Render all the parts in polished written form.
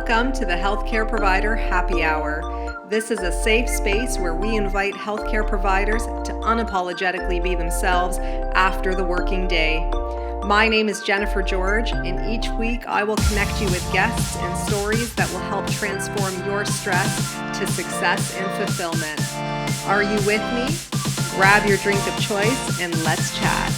Welcome to the Healthcare Provider Happy Hour. This is a safe space where we invite healthcare providers to unapologetically be themselves after the working day. My name is Jennifer George, and each week I will connect you with guests and stories that will help transform your stress to success and fulfillment. Are you with me? Grab your drink of choice and let's chat.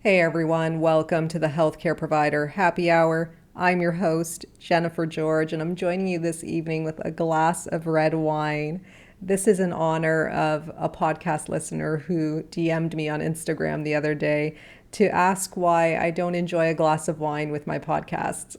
Hey everyone, welcome to the Healthcare Provider Happy Hour. I'm your host, Jennifer George, and I'm joining you this evening with a glass of red wine. This is in honor of a podcast listener who DM'd me on Instagram the other day to ask why I don't enjoy a glass of wine with my podcasts.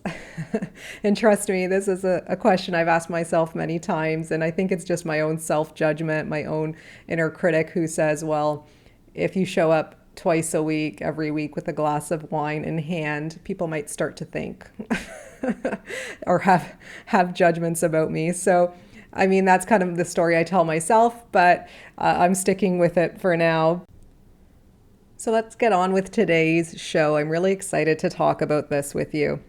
And trust me, this is a question I've asked myself many times, and I think it's just my own self-judgment, my own inner critic who says, well, if you show up twice a week, every week with a glass of wine in hand, people might start to think or have judgments about me. So, I mean, that's kind of the story I tell myself, but I'm sticking with it for now. So let's get on with today's show. I'm really excited to talk about this with you.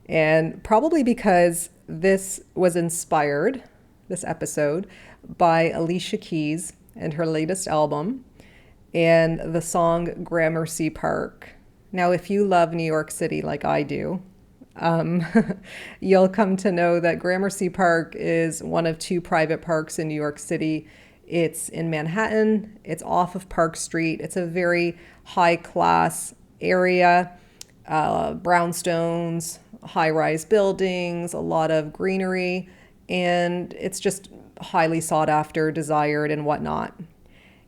And probably because this was inspired, this episode, by Alicia Keys and her latest album, and the song Gramercy Park. Now, if you love New York City like I do, you'll come to know that Gramercy Park is one of two private parks in New York City. It's in Manhattan. It's off of Park Street. It's a very high-class area, brownstones, high-rise buildings, a lot of greenery, and it's just highly sought after, desired, and whatnot.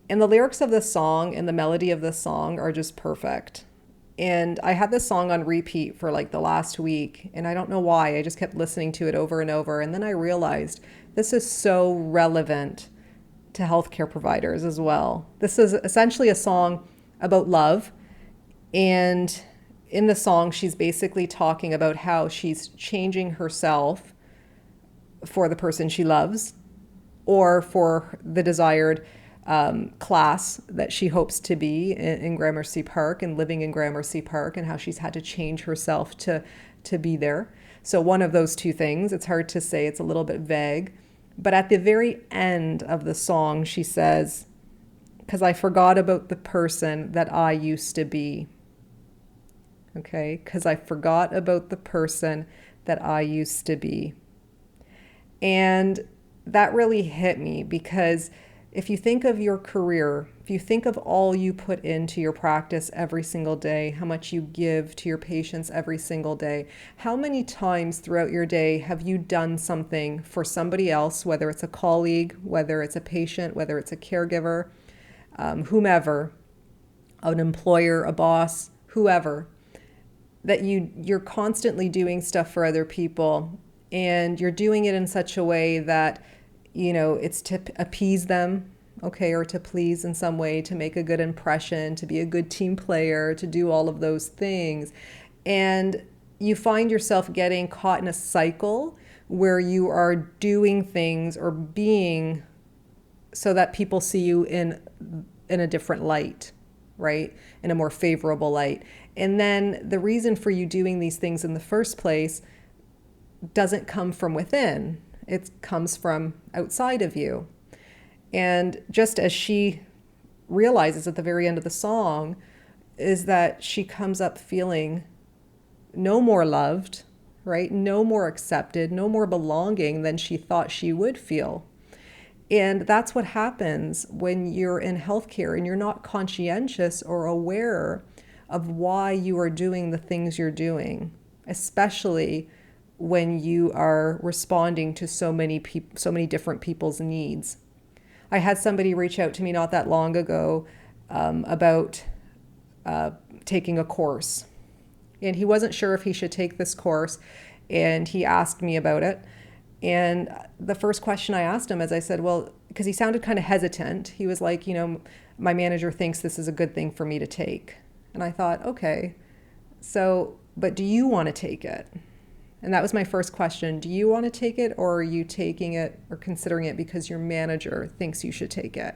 And the lyrics of this song and the melody of this song are just perfect. And I had this song on repeat for like the last week, and I don't know why. I just kept listening to it over and over. And then I realized this is so relevant to healthcare providers as well. This is essentially a song about love. And in the song, she's basically talking about how she's changing herself for the person she loves or for the desired class that she hopes to be in Gramercy Park and living in Gramercy Park, and how she's had to change herself to be there. So one of those two things, it's hard to say, it's a little bit vague. But at the very end of the song, she says, "'Cause I forgot about the person that I used to be." Okay, "'cause I forgot about the person that I used to be." And that really hit me, because if you think of your career, if you think of all you put into your practice every single day, how much you give to your patients every single day, how many times throughout your day have you done something for somebody else, whether it's a colleague, whether it's a patient, whether it's a caregiver, whomever, an employer, a boss, whoever, that you're constantly doing stuff for other people, and you're doing it in such a way that it's to appease them, okay, or to please in some way, to make a good impression, to be a good team player, to do all of those things. And you find yourself getting caught in a cycle where you are doing things or being so that people see you in a different light, right? In a more favorable light. And then the reason for you doing these things in the first place doesn't come from within. It comes from outside of you. And just as she realizes at the very end of the song, is that she comes up feeling no more loved, right? No more accepted, no more belonging than she thought she would feel. And that's what happens when you're in healthcare and you're not conscientious or aware of why you are doing the things you're doing, especially when you are responding to so many different people's needs. I had somebody reach out to me not that long ago about taking a course, and he wasn't sure if he should take this course, and he asked me about it. And the first question I asked him, as I said, well, because he sounded kind of hesitant, he was like, my manager thinks this is a good thing for me to take. And I thought, okay, so, but do you want to take it? And that was my first question. Do you want to take it, or are you taking it or considering it because your manager thinks you should take it?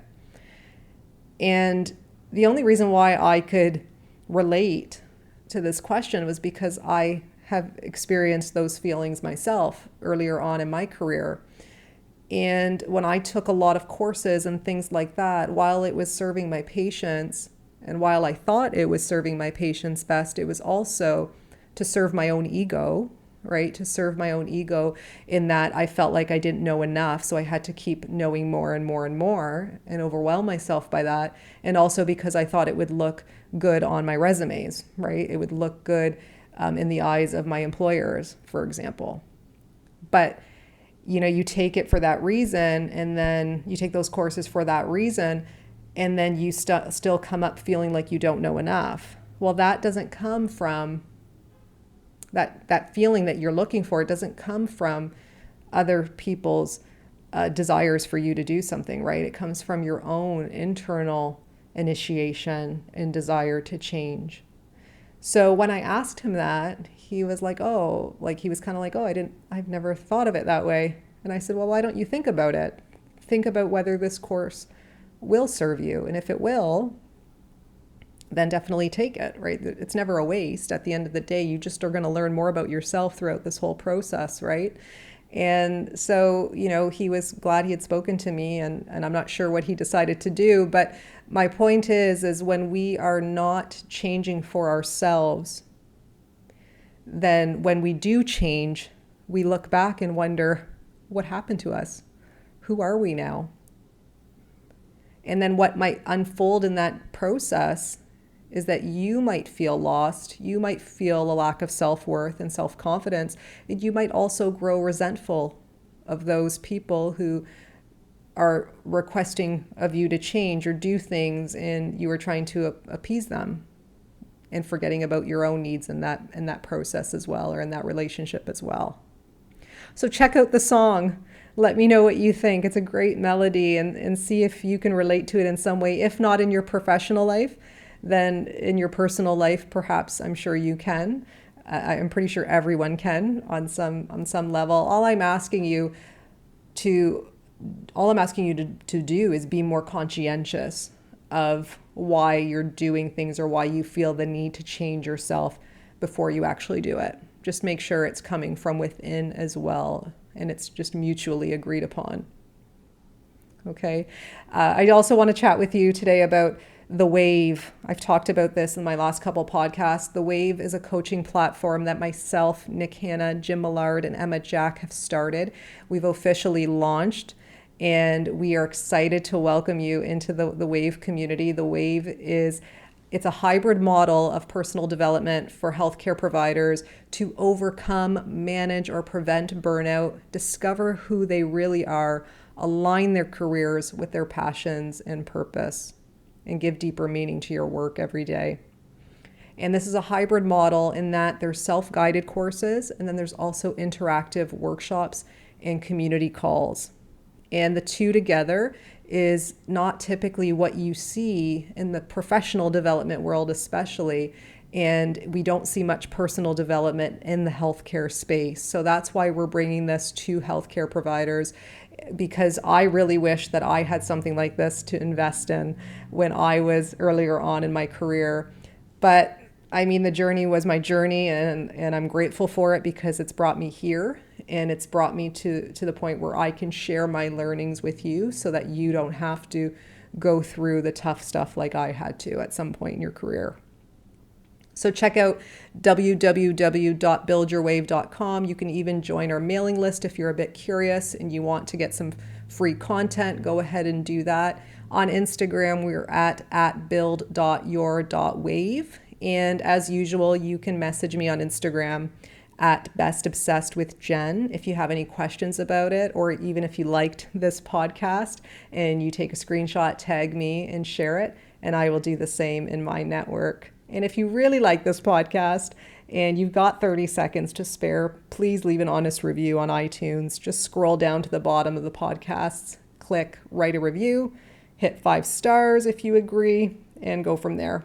And the only reason why I could relate to this question was because I have experienced those feelings myself earlier on in my career. And when I took a lot of courses and things like that, while it was serving my patients, and while I thought it was serving my patients best, it was also to serve my own ego, right? To serve my own ego, in that I felt like I didn't know enough. So I had to keep knowing more and more and more and overwhelm myself by that. And also because I thought it would look good on my resumes, right? It would look good in the eyes of my employers, for example. But you take it for that reason, and then you take those courses for that reason, and then you still come up feeling like you don't know enough. Well, that doesn't come from that feeling that you're looking for. It doesn't come from other people's desires for you to do something, right? It comes from your own internal initiation and desire to change. So when I asked him that, he was like, oh, like he was kind of like, oh, I've never thought of it that way. And I said, well, why don't you think about it? Think about whether this course will serve you. And if it will, then definitely take it, right? It's never a waste. At the end of the day, you just are going to learn more about yourself throughout this whole process, right? And so, he was glad he had spoken to me, and I'm not sure what he decided to do. But my point is when we are not changing for ourselves, then when we do change, we look back and wonder, what happened to us? Who are we now? And then what might unfold in that process is that you might feel lost. You might feel a lack of self-worth and self-confidence. And you might also grow resentful of those people who are requesting of you to change or do things, and you are trying to appease them and forgetting about your own needs in that process as well, or in that relationship as well. So check out the song. Let me know what you think. It's a great melody, and see if you can relate to it in some way. If not in your professional life, then in your personal life, perhaps I'm sure you can. I'm pretty sure everyone can on some level. All I'm asking you to do is be more conscientious of why you're doing things, or why you feel the need to change yourself before you actually do it. Just make sure it's coming from within as well, and it's just mutually agreed upon. Okay. I also want to chat with you today about The Wave. I've talked about this in my last couple podcasts. The Wave is a coaching platform that myself, Nick Hanna, Jim Millard, and Emma Jack have started. We've officially launched, and we are excited to welcome you into the Wave community. The Wave it's a hybrid model of personal development for healthcare providers to overcome, manage, or prevent burnout, discover who they really are, align their careers with their passions and purpose, and give deeper meaning to your work every day. And this is a hybrid model in that there's self-guided courses, and then there's also interactive workshops and community calls. And the two together is not typically what you see in the professional development world, especially. And we don't see much personal development in the healthcare space. So that's why we're bringing this to healthcare providers, because I really wish that I had something like this to invest in when I was earlier on in my career. But I mean, the journey was my journey, and I'm grateful for it because it's brought me here, and it's brought me to the point where I can share my learnings with you so that you don't have to go through the tough stuff like I had to at some point in your career. So check out www.buildyourwave.com. You can even join our mailing list if you're a bit curious and you want to get some free content. Go ahead and do that. On Instagram, we're at build.your.wave. And as usual, you can message me on Instagram at bestobsessedwithjen if you have any questions about it, or even if you liked this podcast and you take a screenshot, tag me and share it, and I will do the same in my network. And if you really like this podcast and you've got 30 seconds to spare, please leave an honest review on iTunes. Just scroll down to the bottom of the podcasts, click write a review, hit 5 stars if you agree, and go from there.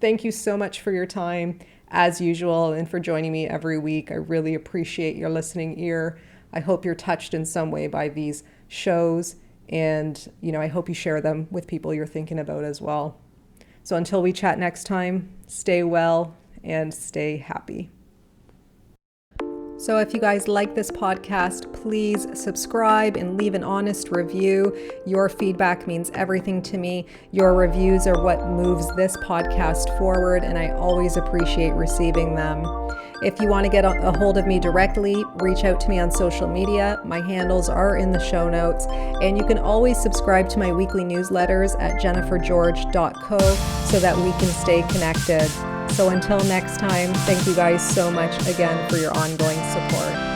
Thank you so much for your time, as usual, and for joining me every week. I really appreciate your listening ear. I hope you're touched in some way by these shows, and I hope you share them with people you're thinking about as well. So until we chat next time, stay well and stay happy. So if you guys like this podcast, please subscribe and leave an honest review. Your feedback means everything to me. Your reviews are what moves this podcast forward, and I always appreciate receiving them. If you want to get a hold of me directly, reach out to me on social media. My handles are in the show notes, and you can always subscribe to my weekly newsletters at jennifergeorge.co so that we can stay connected. So until next time, thank you guys so much again for your ongoing support.